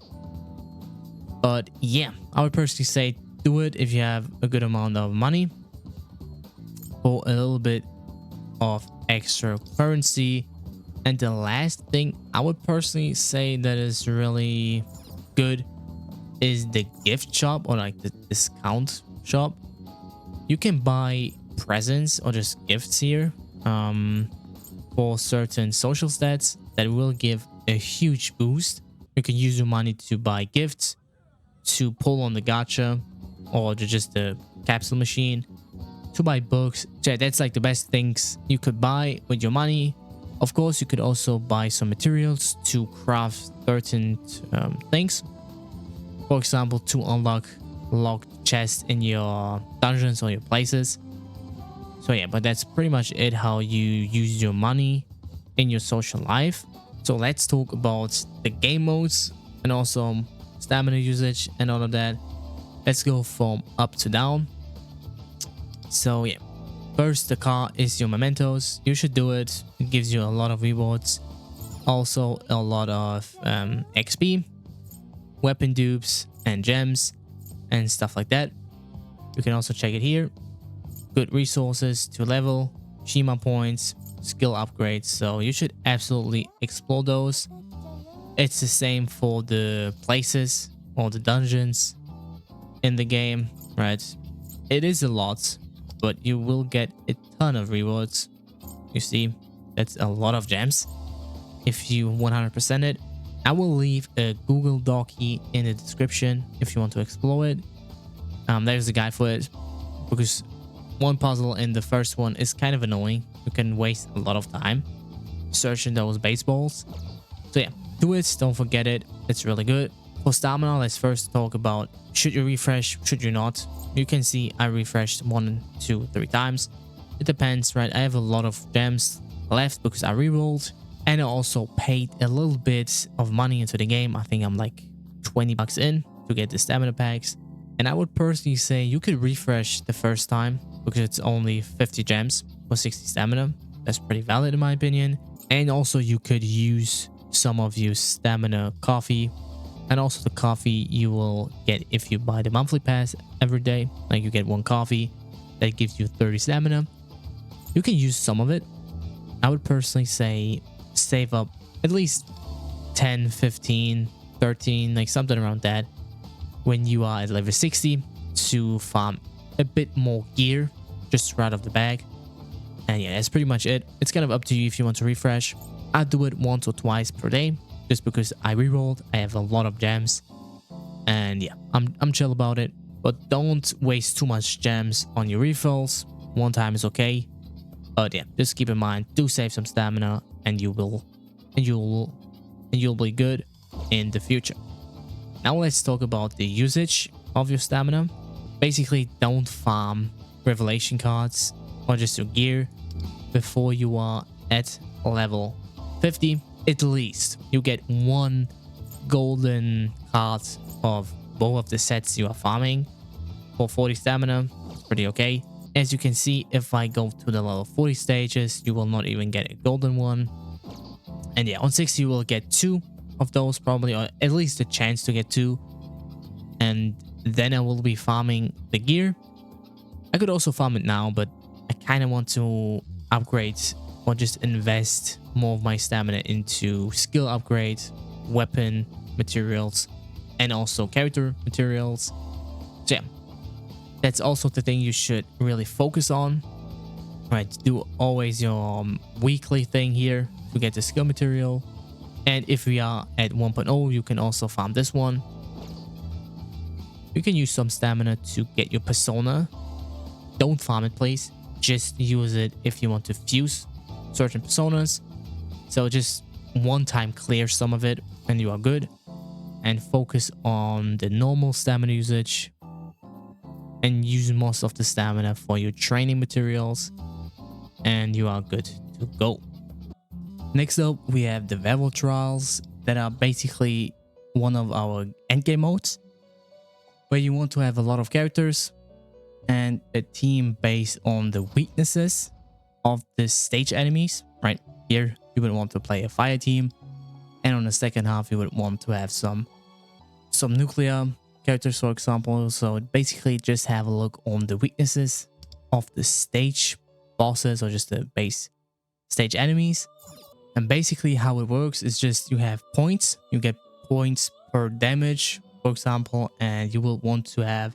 Speaker 1: But yeah, I would personally say do it if you have a good amount of money for a little bit of extra currency. And the last thing I would personally say that is really good is the gift shop, or like the discount shop. You can buy presents or just gifts here for certain social stats that will give a huge boost. You can use your money to buy gifts, to pull on the gacha, or to just the capsule machine, to buy books. So that's like the best things you could buy with your money. Of course, you could also buy some materials to craft certain things. For example, to unlock locked chests in your dungeons or your places. So yeah, but that's pretty much it, how you use your money in your social life. So let's talk about the game modes and also stamina usage and all of that. Let's go from up to down. So yeah, first the car is your mementos. You should do it. It gives you a lot of rewards, also a lot of XP, weapon dupes and gems and stuff like that. You can also check it here. Good resources to level, Shima points, skill upgrades. So you should absolutely explore those. It's the same for the places or the dungeons in the game, right? It is a lot, but you will get a ton of rewards. You see, that's a lot of gems if you 100% it. I will leave a Google Dockey in the description if you want to explore it. There's a guide for it, because one puzzle in the first one is kind of annoying. You can waste a lot of time searching those baseballs. So yeah, do it, don't forget it. It's really good. For stamina, let's first talk about should you refresh, should you not. You can see I refreshed 1, 2, 3 times. It depends, right? I have a lot of gems left because I rerolled, and I also paid a little bit of money into the game. I think I'm like 20 bucks in to get the stamina packs. And I would personally say you could refresh the first time because it's only 50 gems for 60 stamina. That's pretty valid in my opinion. And also you could use some of your stamina coffee, and also the coffee you will get if you buy the monthly pass every day. Like you get 1 coffee that gives you 30 stamina. You can use some of it. I would personally say save up at least 10, 15, 13, like something around that when you are at level 60 to farm a bit more gear just right off the bag. And yeah, that's pretty much it. It's kind of up to you if you want to refresh. I do it once or twice per day just because I rerolled. I have a lot of gems, and yeah, I'm chill about it. But don't waste too much gems on your refills. 1 time is okay, but yeah, just keep in mind, do save some stamina and you will and you'll be good in the future. Now let's talk about the usage of your stamina. Basically, don't farm revelation cards or just your gear before you are at level 50. At least you get one golden card of both of the sets you are farming for 40 stamina. It's pretty okay. As you can see, if I go to the level 40 stages, you will not even get a golden one. And yeah, on 60 you will get 2 of those probably, or at least a chance to get 2. And then I will be farming the gear. I could also farm it now, but I kind of want to upgrade or just invest more of my stamina into skill upgrades, weapon materials, and also character materials. So yeah, that's also the thing you should really focus on. Right, do always your weekly thing here to get the skill material. And if we are at 1.0, you can also farm this one. You can use some stamina to get your persona. Don't farm it, please. Just use it if you want to fuse certain personas. So just one time clear some of it and you are good. And focus on the normal stamina usage. And use most of the stamina for your training materials. And you are good to go. Next up, we have the level trials that are basically one of our endgame modes, where you want to have a lot of characters and a team based on the weaknesses of the stage enemies. Right here, you would want to play a fire team, and on the second half, you would want to have some nuclear characters, for example. So basically, just have a look on the weaknesses of the stage bosses or just the base stage enemies. And basically how it works is just you have points. You get points per damage, for example, and you will want to have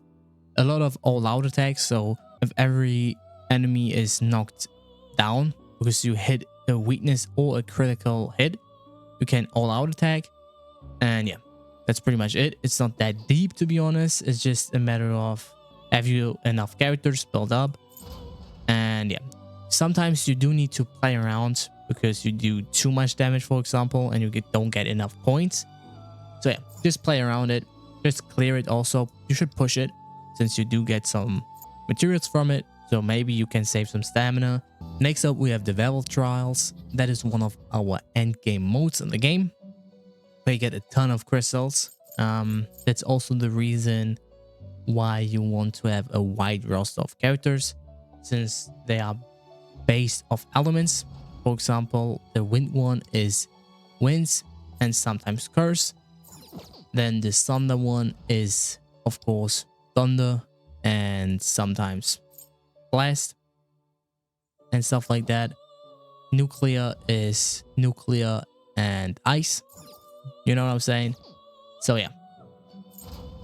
Speaker 1: a lot of all-out attacks. So if every enemy is knocked down because you hit a weakness or a critical hit, you can all-out attack. And yeah, that's pretty much it. It's not that deep, to be honest. It's just a matter of have you enough characters built up. And yeah, sometimes you do need to play around because you do too much damage, for example, and you don't get enough points. So yeah, just play around it. Just clear it also. You should push it since you do get some materials from it. So maybe you can save some stamina. Next up, we have the level trials. That is one of our end game modes in the game, where you get a ton of crystals. That's also the reason why you want to have a wide roster of characters, since they are based off elements. For example, the wind one is winds and sometimes curse. Then the thunder one is, of course, thunder and sometimes blast and stuff like that. Nuclear is nuclear and ice. You know what I'm saying? So yeah,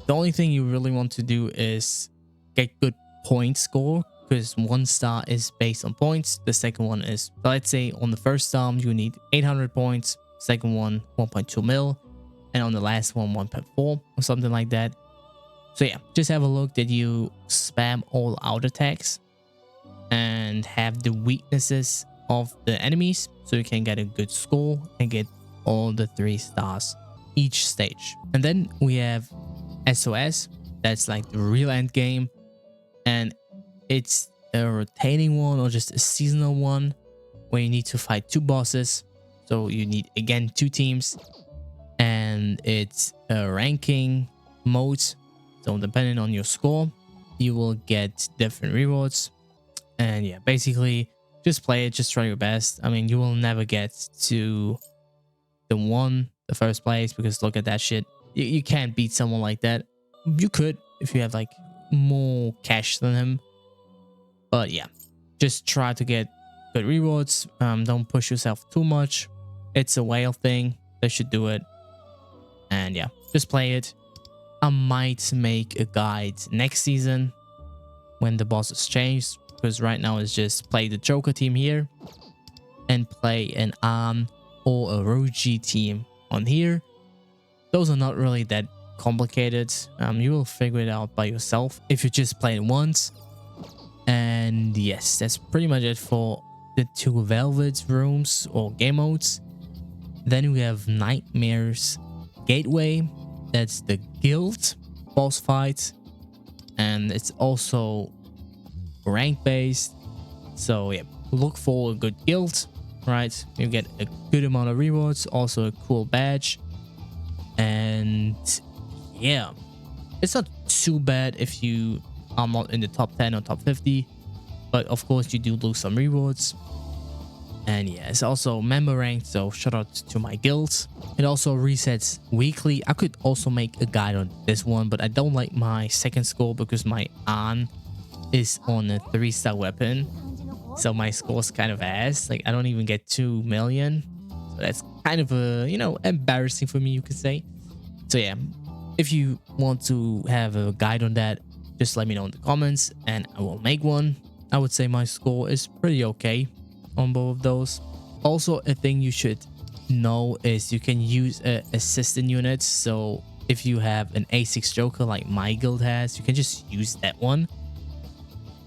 Speaker 1: the only thing you really want to do is get good point score, because 1 star is based on points. The second one is, let's say on the first star you need 800 points, second one 1.2 mil, and on the last one 1.4 or something like that. So yeah, just have a look that you spam all out attacks and have the weaknesses of the enemies, so you can get a good score and get all the 3 stars each stage. And then we have SOS. That's like the real end game, and it's a rotating one or just a seasonal one where you need to fight 2 bosses. So you need again 2 teams, and it's a ranking mode. So depending on your score, you will get different rewards. And yeah, basically just play it, just try your best. I mean, you will never get to the first place, because look at that shit. You can't beat someone like that. You could if you have like more cash than him. But yeah, just try to get good rewards. Don't push yourself too much. It's a whale thing. They should do it. And yeah, just play it. I might make a guide next season when the bosses change, because right now it's just play the Joker team here and play an An or a Roji team on here. Those are not really that complicated. You will figure it out by yourself if you just play it once. And yes, that's pretty much it for the 2 Velvet rooms or game modes. Then we have Nightmares Gateway. That's the guild boss fight, and it's also rank based. So yeah, look for a good guild, right? You get a good amount of rewards, also a cool badge, and yeah, it's not too bad if you are not in the top 10 or top 50, but of course you do lose some rewards. And yeah, it's also member ranked, so shout out to my guilds. It also resets weekly. I could also make a guide on this one, but I don't like my second score because my An is on a 3-star weapon. So my score's kind of ass. Like I don't even get 2 million. So that's kind of a, you know, embarrassing for me, you could say. So yeah, if you want to have a guide on that, just let me know in the comments and I will make one. I would say my score is pretty okay on both of those. Also, a thing you should know is you can use assistant units. So if you have an A6 Joker like my guild has, you can just use that one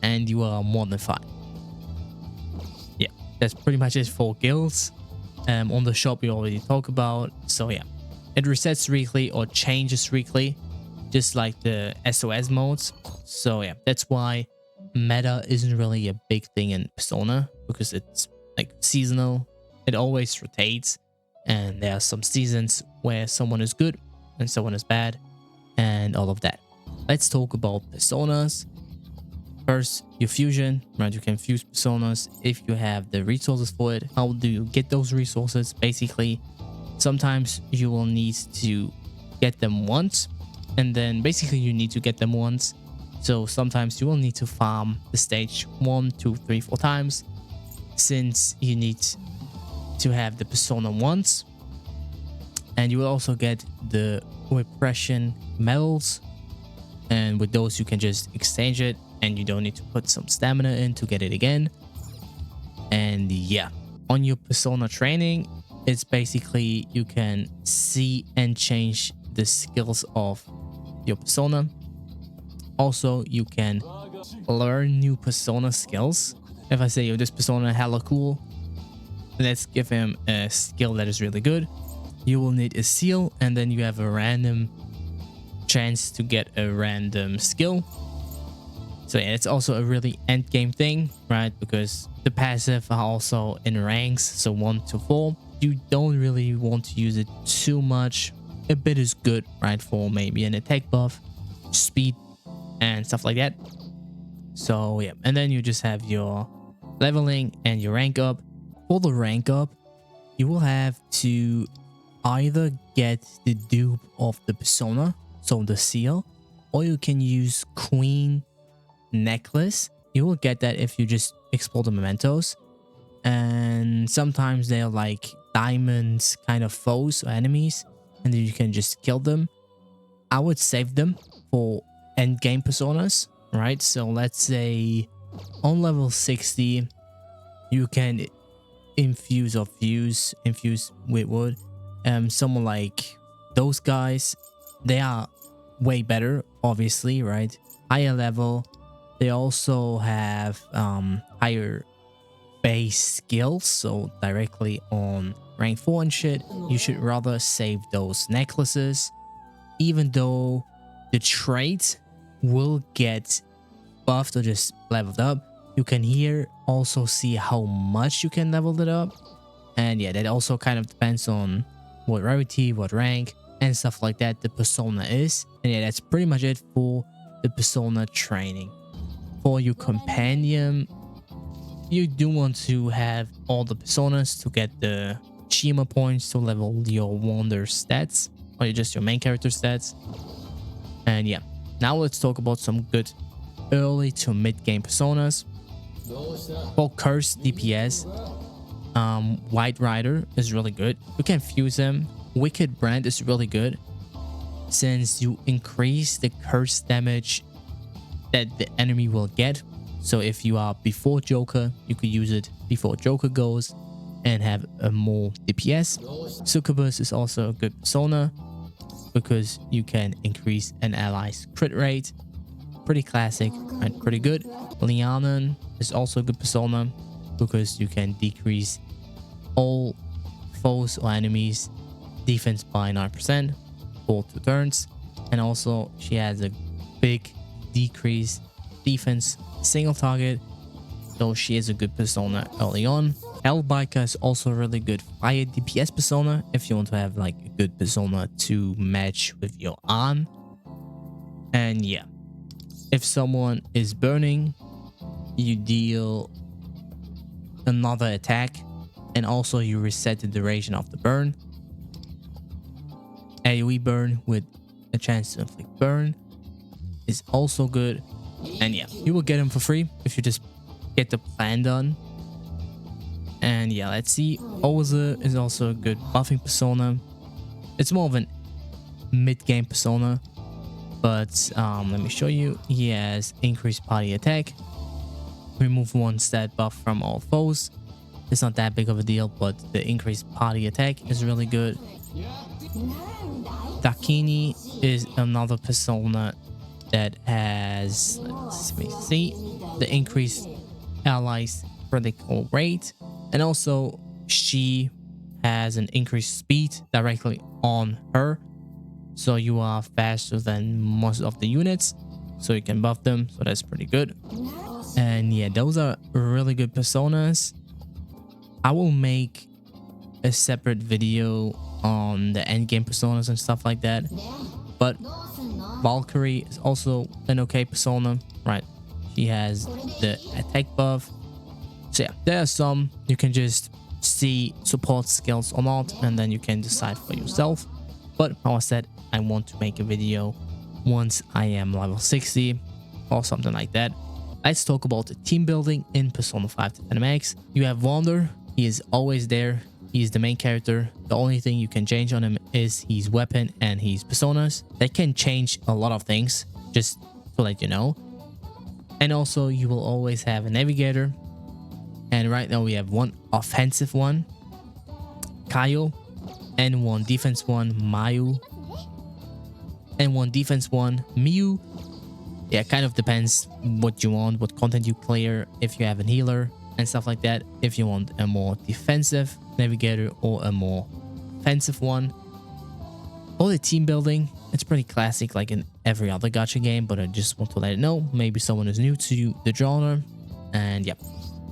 Speaker 1: and you are more than fine. Yeah, that's pretty much it for guilds. On the shop we already talked about. So yeah, it resets weekly or changes weekly, just like the SOS modes. So yeah, that's why meta isn't really a big thing in Persona, because it's like seasonal. It always rotates, and there are some seasons where someone is good and someone is bad and all of that. Let's talk about personas. First, your fusion, right? You can fuse personas if you have the resources for it. How do you get those resources? Basically, sometimes you will need to get them once, and then basically you need to get them once. So sometimes you will need to farm the stage 1, 2, 3, 4 times, since you need to have the persona once. And you will also get the repression medals, and with those you can just exchange it and you don't need to put some stamina in to get it again. And yeah, on your persona training, it's basically you can see and change the skills of your persona. Also, you can learn new persona skills. If I say, yo, this persona hella cool, let's give him a skill that is really good. You will need a seal, and then you have a random chance to get a random skill. So yeah, it's also a really end game thing, right? Because the passive are also in ranks, so 1 to 4. You don't really want to use it too much. A bit is good, right? For maybe an attack buff, speed, and stuff like that. So yeah, and then you just have your leveling and your rank up. For the rank up, you will have to either get the dupe of the persona, so the seal, or you can use Queen Necklace. You will get that if you just explore the mementos, and sometimes they're like diamonds kind of foes or enemies, and then you can just kill them. I would save them for end game personas, right? So let's say on level 60 you can infuse with wood. Someone like those guys, they are way better, obviously, right? Higher level. They also have higher base skills, so directly on rank 4 and shit. You should rather save those necklaces, even though the trait will get buffed or just leveled up. You can here also see how much you can level it up, and yeah, that also kind of depends on what rarity, what rank, and stuff like that the persona is. And yeah, that's pretty much it for the persona training. For your companion, you do want to have all the personas to get the Chima points to level your wonder stats, or just your main character stats. And yeah, now let's talk about some good early to mid game personas. For Curse DPS, White Rider is really good. You can fuse him. Wicked Brand is really good, since you increase the curse damage that the enemy will get. So if you are before Joker, you could use it before Joker goes and have a more DPS. Succubus is also a good persona because you can increase an ally's crit rate. Pretty classic and pretty good. Lianon is also a good persona because you can decrease all foes or enemies defense by 9% for 2 turns. And also she has a big decrease defense single target, so she is a good persona early on. Hellbiker is also a really good fire DPS persona if you want to have like a good persona to match with your arm. And yeah, if someone is burning, you deal another attack, and also you reset the duration of the burn. AoE burn with a chance to inflict burn is also good. And yeah, you will get them for free if you just get the plan done. And yeah, let's see. Oza is also a good buffing persona. It's more of an mid-game persona, but let me show you. He has increased party attack, remove 1 stat buff from all foes. It's not that big of a deal, but the increased party attack is really good. Dockey is another persona that has, let me see, the increased allies critical rate, and also she has an increased speed directly on her, so you are faster than most of the units, so you can buff them, so that's pretty good. And yeah, those are really good personas. I will make a separate video on the endgame personas and stuff like that, but Valkyrie is also an okay persona, right? She has the attack buff. So yeah, there are some you can just see support skills or not, and then you can decide for yourself. But how I said, I want to make a video once I am level 60 or something like that. Let's talk about the team building in Persona 5 to 10MX. You have Wander. He is always there. He is the main character. The only thing you can change on him is his weapon and his personas. That can change a lot of things, just to let you know. And also you will always have a navigator. And right now we have 1 offensive one, Kaio, and 1 defense one, Mayu, and 1 defense one, Miyu. Yeah, it kind of depends what you want, what content you clear, if you have a healer and stuff like that, if you want a more defensive navigator or a more offensive one. For the team building, it's pretty classic like in every other gacha game, but I just want to let it know, maybe someone is new to the genre. And yep,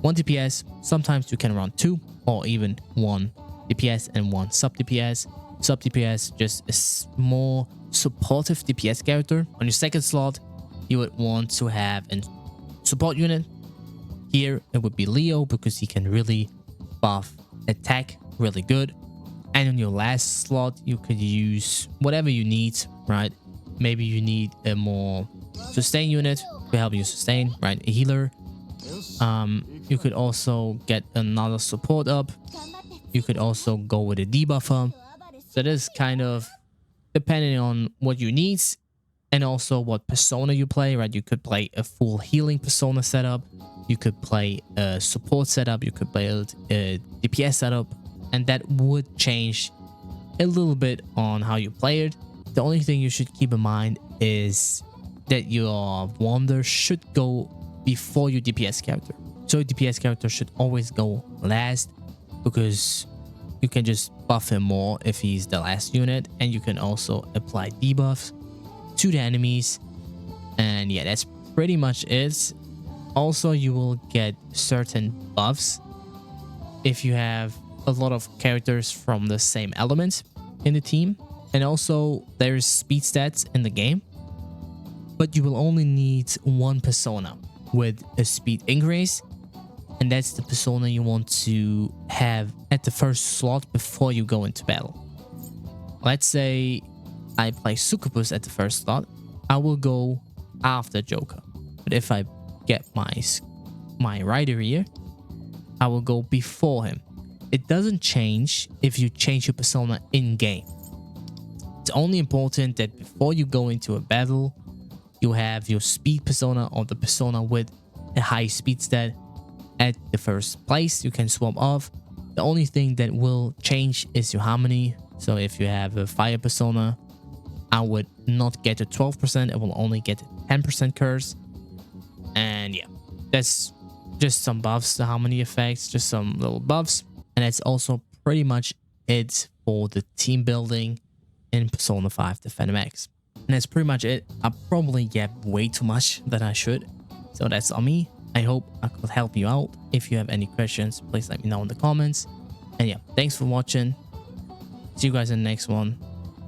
Speaker 1: 1 DPS, sometimes you can run 2 or even 1 DPS and 1 sub DPS. Sub DPS just a more supportive DPS character. On your second slot, you would want to have a support unit. Here it would be Leo, because he can really buff attack really good. And on your last slot, you could use whatever you need, right? Maybe you need a more sustain unit to help you sustain, right? A healer. You could also get another support up. You could also go with a debuffer. So it is kind of depending on what you need and also what persona you play, right? You could play a full healing persona setup. You could play a support setup. You could build a DPS setup, and that would change a little bit on how you play it. The only thing you should keep in mind is that your Wander should go before your DPS character. So your DPS character should always go last, because you can just buff him more if he's the last unit, and you can also apply debuffs to the enemies. And yeah, that's pretty much it. Also, you will get certain buffs if you have a lot of characters from the same element in the team. And also there's speed stats in the game, but you will only need 1 persona with a speed increase, and that's the persona you want to have at the first slot before you go into battle. Let's say I play Succubus at the first slot, I will go after Joker. But if I get my rider here, I will go before him. It doesn't change if you change your persona in game. It's only important that before you go into a battle, you have your speed persona or the persona with a high speed stat at the first place. You can swap off. The only thing that will change is your harmony. So if you have a fire persona, I would not get a 12%, I will only get a 10% curse. And yeah, that's just some buffs, the harmony effects, just some little buffs. And that's also pretty much it's for the team building in Persona 5 the Phantom X. And that's pretty much it. I probably get way too much than I should, so that's on me. I hope I could help you out. If you have any questions, please let me know in the comments. And yeah, thanks for watching. See you guys in the next one.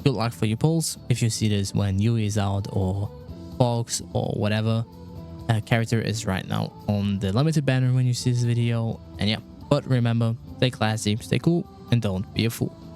Speaker 1: Good luck for your pulls. If you see this when Yui is out or Fox or whatever character is right now on the limited banner when you see this video. And yeah, but remember, stay classy, stay cool, and don't be a fool.